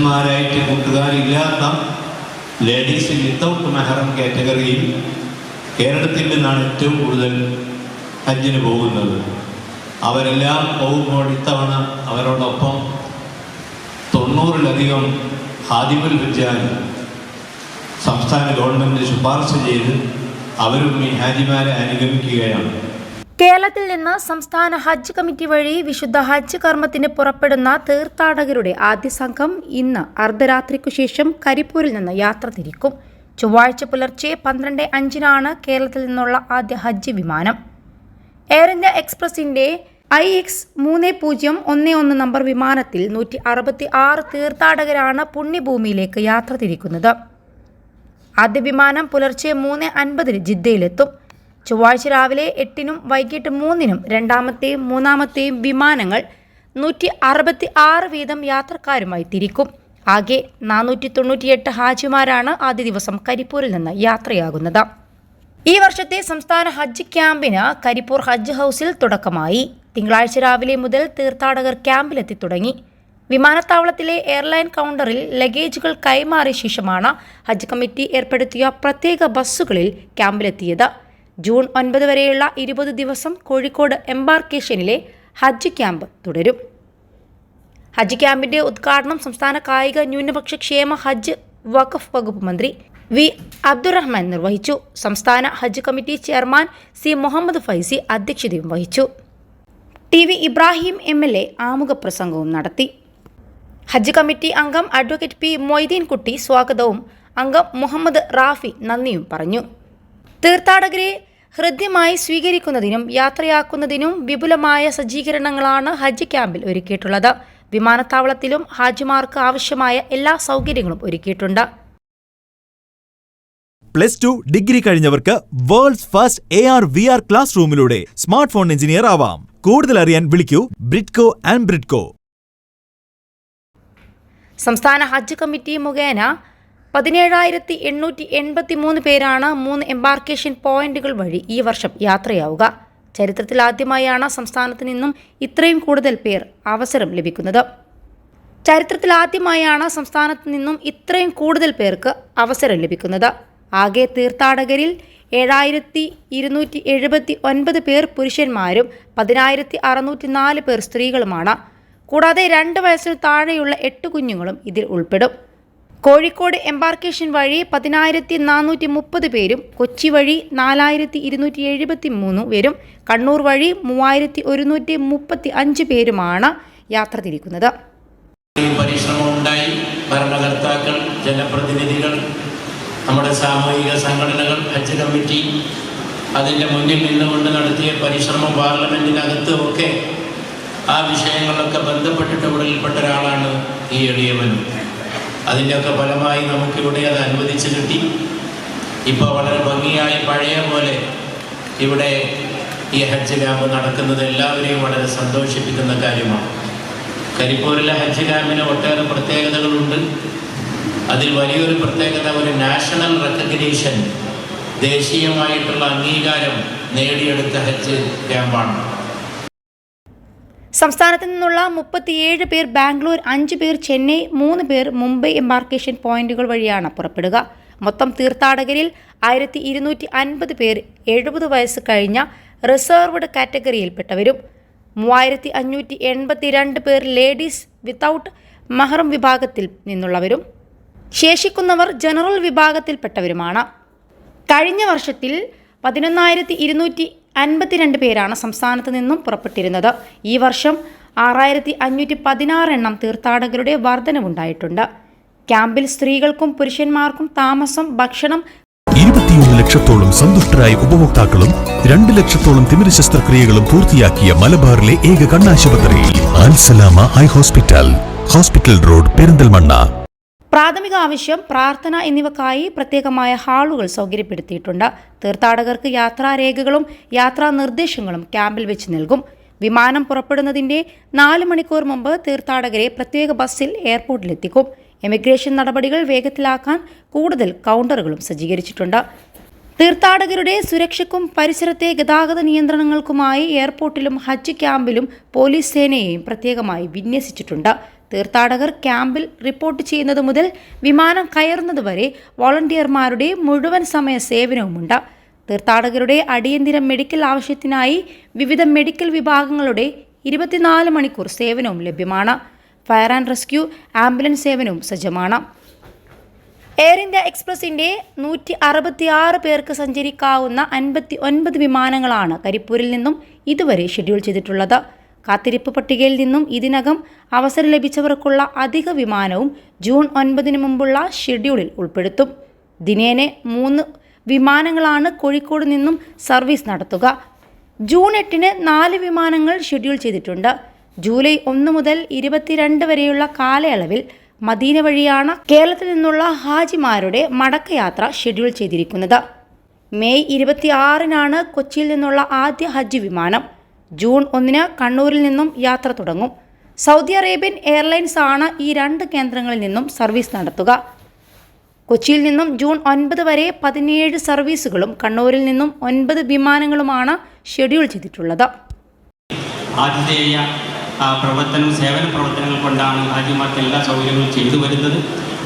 പുരുഷന്മാരായിട്ട് കൂട്ടുകാരില്ലാത്ത ladies without മെഹറം കാറ്റഗറിയിൽ കേരളത്തിൽ നിന്നാണ് ഏറ്റവും കൂടുതൽ ഹജ്ജിന് പോകുന്നത്. അവരെല്ലാം പോകുമ്പോൾ ഇത്തവണ അവരോടൊപ്പം 90-ലധികം ഹാദിമുൽ ഹജ്ജാൻ സംസ്ഥാന ഗവൺമെൻറ് ശുപാർശ ചെയ്ത് അവരും ഈ ഹാജിമാരെ അനുഗമിക്കുകയാണ്. കേരളത്തിൽ നിന്ന് സംസ്ഥാന ഹജ്ജ് കമ്മിറ്റി വഴി വിശുദ്ധ ഹജ്ജ് കർമ്മത്തിന് പുറപ്പെടുന്ന തീർത്ഥാടകരുടെ ആദ്യ സംഘം ഇന്ന് അർദ്ധരാത്രിക്കു ശേഷം കരിപ്പൂരിൽ നിന്ന് യാത്ര തിരിക്കും. ചൊവ്വാഴ്ച പുലർച്ചെ 12:05 കേരളത്തിൽ നിന്നുള്ള ആദ്യ ഹജ്ജ് വിമാനം. എയർ ഇന്ത്യ എക്സ്പ്രസിന്റെ IX3011 നമ്പർ വിമാനത്തിൽ 166 തീർത്ഥാടകരാണ് പുണ്യഭൂമിയിലേക്ക് യാത്ര തിരിക്കുന്നത്. ആദ്യ വിമാനം പുലർച്ചെ 3:50 ജിദ്ദയിലെത്തും. ചൊവ്വാഴ്ച രാവിലെ 8-നും വൈകിട്ട് 3-നും രണ്ടാമത്തെയും മൂന്നാമത്തെയും വിമാനങ്ങൾ 166 വീതം യാത്രക്കാരുമായി തിരിക്കും. ആകെ 498 ഹാജിമാരാണ് ആദ്യ ദിവസം കരിപ്പൂരിൽ നിന്ന് യാത്രയാകുന്നത്. ഈ വർഷത്തെ സംസ്ഥാന ഹജ്ജ് ക്യാമ്പിന് കരിപ്പൂർ ഹജ്ജ് ഹൗസിൽ തുടക്കമായി. തിങ്കളാഴ്ച രാവിലെ മുതൽ തീർത്ഥാടകർ ക്യാമ്പിലെത്തി തുടങ്ങി. വിമാനത്താവളത്തിലെ എയർലൈൻ കൗണ്ടറിൽ ലഗേജുകൾ കൈമാറിയ ശേഷമാണ് ഹജ്ജ് കമ്മിറ്റി ഏർപ്പെടുത്തിയ പ്രത്യേക ബസ്സുകളിൽ ക്യാമ്പിലെത്തിയത്. ജൂൺ 9 വരെയുള്ള 20 ദിവസം കോഴിക്കോട് എംബാർക്കേഷനിലെ ഹജ്ജ് ക്യാമ്പ് തുടരും. ഹജ്ജ് ക്യാമ്പിന്റെ ഉദ്ഘാടനം സംസ്ഥാന കായിക ന്യൂനപക്ഷ ക്ഷേമ ഹജ്ജ് വഖഫ് വകുപ്പ് മന്ത്രി വി അബ്ദുറഹ്മാൻ നിർവഹിച്ചു. സംസ്ഥാന ഹജ്ജ് committee chairman C Muhammad Faizi അധ്യക്ഷതയും വഹിച്ചു. TV ഇബ്രാഹിം MLA ആമുഖ പ്രസംഗവും നടത്തി. ഹജ്ജ് കമ്മിറ്റി അംഗം അഡ്വക്കേറ്റ് P മൊയ്തീൻ കുട്ടി സ്വാഗതവും അംഗം മുഹമ്മദ് റാഫി നന്ദിയും പറഞ്ഞു. തീർത്ഥാടകരെ ഹൃദ്യമായി സ്വീകരിക്കുന്നതിനും യാത്രയാക്കുന്നതിനും വിപുലമായ സജ്ജീകരണങ്ങളാണ് ഹജ്ജ് ക്യാമ്പിൽ ഒരുക്കിയിട്ടുള്ളത്. വിമാനത്താവളത്തിലും ഹാജിമാർക്ക് ആവശ്യമായ എല്ലാ സൗകര്യങ്ങളും ഒരുക്കിയിട്ടുണ്ട്. +2 ഡിഗ്രി കഴിഞ്ഞവർക്ക് വേൾഡ്സ് ഫസ്റ്റ് AR/VR ക്ലാസ് റൂമിലൂടെ സ്മാർട്ട് ഫോൺ എഞ്ചിനീയർ ആവാം. കൂടുതൽ അറിയാൻ വിളിക്കൂ ബ്രിഡ്കോ ആൻഡ് ബ്രിഡ്കോ. സംസ്ഥാന ഹജ്ജ് കമ്മിറ്റി മുഖേന 17,883 പേരാണ് 3 എംബാർക്കേഷൻ പോയിന്റുകൾ വഴി ഈ വർഷം യാത്രയാവുക. ചരിത്രത്തിൽ ആദ്യമായാണ് സംസ്ഥാനത്ത് നിന്നും ഇത്രയും കൂടുതൽ പേർ അവസരം ലഭിക്കുന്നത്. ആകെ തീർത്ഥാടകരിൽ 7,279 പേർ പുരുഷന്മാരും 10,604 പേർ സ്ത്രീകളുമാണ്. കൂടാതെ 2 വയസ്സിന് താഴെയുള്ള 8 കുഞ്ഞുങ്ങളും ഇതിൽ ഉൾപ്പെടും. കോഴിക്കോട് എംബാർക്കേഷൻ വഴി 10,430 പേരും, കൊച്ചി വഴി 4,273 പേരും, കണ്ണൂർ വഴി 3,135 പേരുമാണ് യാത്ര തിരിക്കുന്നത്. പരിശ്രമമുണ്ടായി. ഭരണകർത്താക്കൾ, ജനപ്രതിനിധികൾ, നമ്മുടെ സാമൂഹിക സംഘടനകൾ, ഹജ്ജ് കമ്മിറ്റി അതിൻ്റെ മുന്നിൽ നിന്നുകൊണ്ട് നടത്തിയ പരിശ്രമം പാർലമെൻറ്റിനകത്തും ഒക്കെ ആ വിഷയങ്ങളൊക്കെ ബന്ധപ്പെട്ടിട്ട് ഉടലിൽപ്പെട്ട ഒരാളാണ് ഈ എളിയവനും. അതിൻ്റെയൊക്കെ ഫലമായി നമുക്കിവിടെ അത് അനുവദിച്ച് കിട്ടി. ഇപ്പോൾ വളരെ ഭംഗിയായി പഴയ പോലെ ഇവിടെ ഈ ഹജ്ജ് ക്യാമ്പ് നടക്കുന്നത് എല്ലാവരെയും വളരെ സന്തോഷിപ്പിക്കുന്ന കാര്യമാണ്. കരിപ്പൂരിലെ ഹജ്ജ് ക്യാമ്പിന് ഒട്ടേറെ പ്രത്യേകതകളുണ്ട്. അതിൽ വലിയൊരു പ്രത്യേകത ഒരു നാഷണൽ റെക്കഗ്നീഷൻ, ദേശീയമായിട്ടുള്ള അംഗീകാരം നേടിയെടുത്ത ഹജ്ജ് ക്യാമ്പാണ്. സംസ്ഥാനത്ത് നിന്നുള്ള 37 പേർ ബാംഗ്ലൂർ, 5 പേർ ചെന്നൈ, 3 പേർ മുംബൈ എംബാർക്കേഷൻ പോയിന്റുകൾ വഴിയാണ് പുറപ്പെടുക. മൊത്തം തീർത്ഥാടകരിൽ 1,250 പേർ 70 വയസ്സ് കഴിഞ്ഞ റിസർവ്ഡ് കാറ്റഗറിയിൽപ്പെട്ടവരും 3,582 പേർ ലേഡീസ് വിത്തൗട്ട് മഹ്റം വിഭാഗത്തിൽ നിന്നുള്ളവരും ശേഷിക്കുന്നവർ ജനറൽ വിഭാഗത്തിൽപ്പെട്ടവരുമാണ്. കഴിഞ്ഞ വർഷത്തിൽ 11,252 പേരാണ് സംസ്ഥാനത്ത് നിന്നും പുറപ്പെട്ടിരുന്നത്. ഈ വർഷം 6,516 എണ്ണം തീർത്ഥാടകരുടെ വർധനവുണ്ടായിട്ടുണ്ട്. ക്യാമ്പിൽ സ്ത്രീകൾക്കും പുരുഷന്മാർക്കും താമസം, ഭക്ഷണം. 21 ലക്ഷത്തോളം സന്തുഷ്ടരായ ഉപഭോക്താക്കളും 2 ലക്ഷത്തോളം തിമിര ശസ്ത്രക്രിയകളും പൂർത്തിയാക്കിയ മലബാറിലെ ഏക കണ്ണാശുപത്രി Al Salama high hospital, hospital road, Perinthalmanna. പ്രാഥമിക ആവശ്യം, പ്രാർത്ഥന എന്നിവക്കായി പ്രത്യേകമായ ഹാളുകൾ സൗകര്യപ്പെടുത്തിയിട്ടുണ്ട്. തീർത്ഥാടകർക്ക് യാത്രാരേഖകളും യാത്രാ നിർദ്ദേശങ്ങളും ക്യാമ്പിൽ വെച്ച് നൽകും. വിമാനം പുറപ്പെടുന്നതിൻ്റെ 4 മണിക്കൂർ മുമ്പ് തീർത്ഥാടകരെ പ്രത്യേക ബസ്സിൽ എയർപോർട്ടിലെത്തിക്കും. എമിഗ്രേഷൻ നടപടികൾ വേഗത്തിലാക്കാൻ കൂടുതൽ കൗണ്ടറുകളും സജ്ജീകരിച്ചിട്ടുണ്ട്. തീർത്ഥാടകരുടെ സുരക്ഷയ്ക്കും പരിസരത്തെ ഗതാഗത നിയന്ത്രണങ്ങൾക്കുമായി എയർപോർട്ടിലും ഹജ്ജ് ക്യാമ്പിലും പോലീസ് സേനയെയും പ്രത്യേകമായി വിന്യസിച്ചിട്ടുണ്ട്. തീർത്ഥാടകർ ക്യാമ്പിൽ റിപ്പോർട്ട് ചെയ്യുന്നത് മുതൽ വിമാനം കയറുന്നതുവരെ വോളണ്ടിയർമാരുടെ മുഴുവൻ സമയ സേവനവുമുണ്ട്. തീർത്ഥാടകരുടെ അടിയന്തര മെഡിക്കൽ ആവശ്യത്തിനായി വിവിധ മെഡിക്കൽ വിഭാഗങ്ങളുടെ 24 മണിക്കൂർ സേവനവും ലഭ്യമാണ്. ഫയർ ആൻഡ് റെസ്ക്യൂ, ആംബുലൻസ് സേവനവും സജ്ജമാണ്. എയർ ഇന്ത്യ എക്സ്പ്രസിൻ്റെ 166 പേർക്ക് സഞ്ചരിക്കാവുന്ന 59 വിമാനങ്ങളാണ് കരിപ്പൂരിൽ നിന്നും ഇതുവരെ ഷെഡ്യൂൾ ചെയ്തിട്ടുള്ളത്. കാത്തിരിപ്പ് പട്ടികയിൽ നിന്നും ഇതിനകം അവസരം ലഭിച്ചവർക്കുള്ള അധിക വിമാനവും ജൂൺ 9 മുമ്പുള്ള ഷെഡ്യൂളിൽ ഉൾപ്പെടുത്തും. ദിനേന 3 വിമാനങ്ങളാണ് കോഴിക്കോട് നിന്നും സർവീസ് നടത്തുക. ജൂൺ 8 4 വിമാനങ്ങൾ ഷെഡ്യൂൾ ചെയ്തിട്ടുണ്ട്. ജൂലൈ 1 മുതൽ 22 വരെയുള്ള കാലയളവിൽ മദീന വഴിയാണ് കേരളത്തിൽ നിന്നുള്ള ഹാജിമാരുടെ മടക്കയാത്ര ഷെഡ്യൂൾ ചെയ്തിരിക്കുന്നത്. മെയ് 26 കൊച്ചിയിൽ നിന്നുള്ള ആദ്യ ഹജ്ജ് വിമാനം. ജൂൺ 1 കണ്ണൂരിൽ നിന്നും യാത്ര തുടങ്ങും. സൗദി അറേബ്യൻ എയർലൈൻസ് ആണ് ഈ 2 കേന്ദ്രങ്ങളിൽ നിന്നും സർവീസ് നടത്തുക. കൊച്ചിയിൽ നിന്നും ജൂൺ 9 വരെ 17 സർവീസുകളും കണ്ണൂരിൽ നിന്നും 9 വിമാനങ്ങളുമാണ് ഷെഡ്യൂൾ ചെയ്തിട്ടുള്ളത്. ആതിഥേയ പ്രവർത്തനവും സേവന പ്രവർത്തനങ്ങൾ കൊണ്ടാണ് ഹാജിമാർക്ക് എല്ലാ സൗകര്യങ്ങളും ചെയ്തു വരുന്നത്.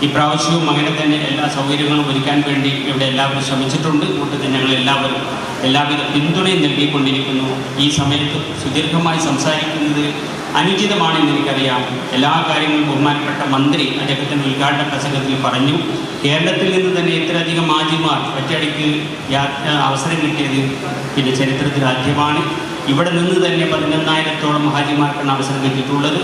ഇപ്രാവശ്യവും അങ്ങനെ തന്നെ എല്ലാ സൗകര്യങ്ങളും ഒരുക്കാൻ വേണ്ടി ഇവിടെ എല്ലാവരും ശ്രമിച്ചിട്ടുണ്ട്. കൂട്ടത്തിൽ ഞങ്ങൾ എല്ലാവരും എല്ലാവിധ പിന്തുണയും നൽകിക്കൊണ്ടിരിക്കുന്നു. ഈ സമയത്ത് സുദീർഘമായി സംസാരിക്കുന്നത് അനുചിതമാണെന്ന് എനിക്കറിയാം. എല്ലാ കാര്യങ്ങളും ബഹുമാനപ്പെട്ട മന്ത്രി അദ്ദേഹത്തിൻ്റെ ഉദ്ഘാടന പ്രസംഗത്തിൽ പറഞ്ഞു. കേരളത്തിൽ നിന്ന് തന്നെ ഇത്രയധികം ഹാജിമാർ ഒറ്റയടിക്ക് അവസരം കിട്ടിയത് പിന്നെ ചരിത്രത്തിൽ ആദ്യമാണ്. ഇവിടെ നിന്ന് തന്നെ 11,000-ഓളം ഹാജിമാർക്കാണ് അവസരം കിട്ടിയിട്ടുള്ളത്.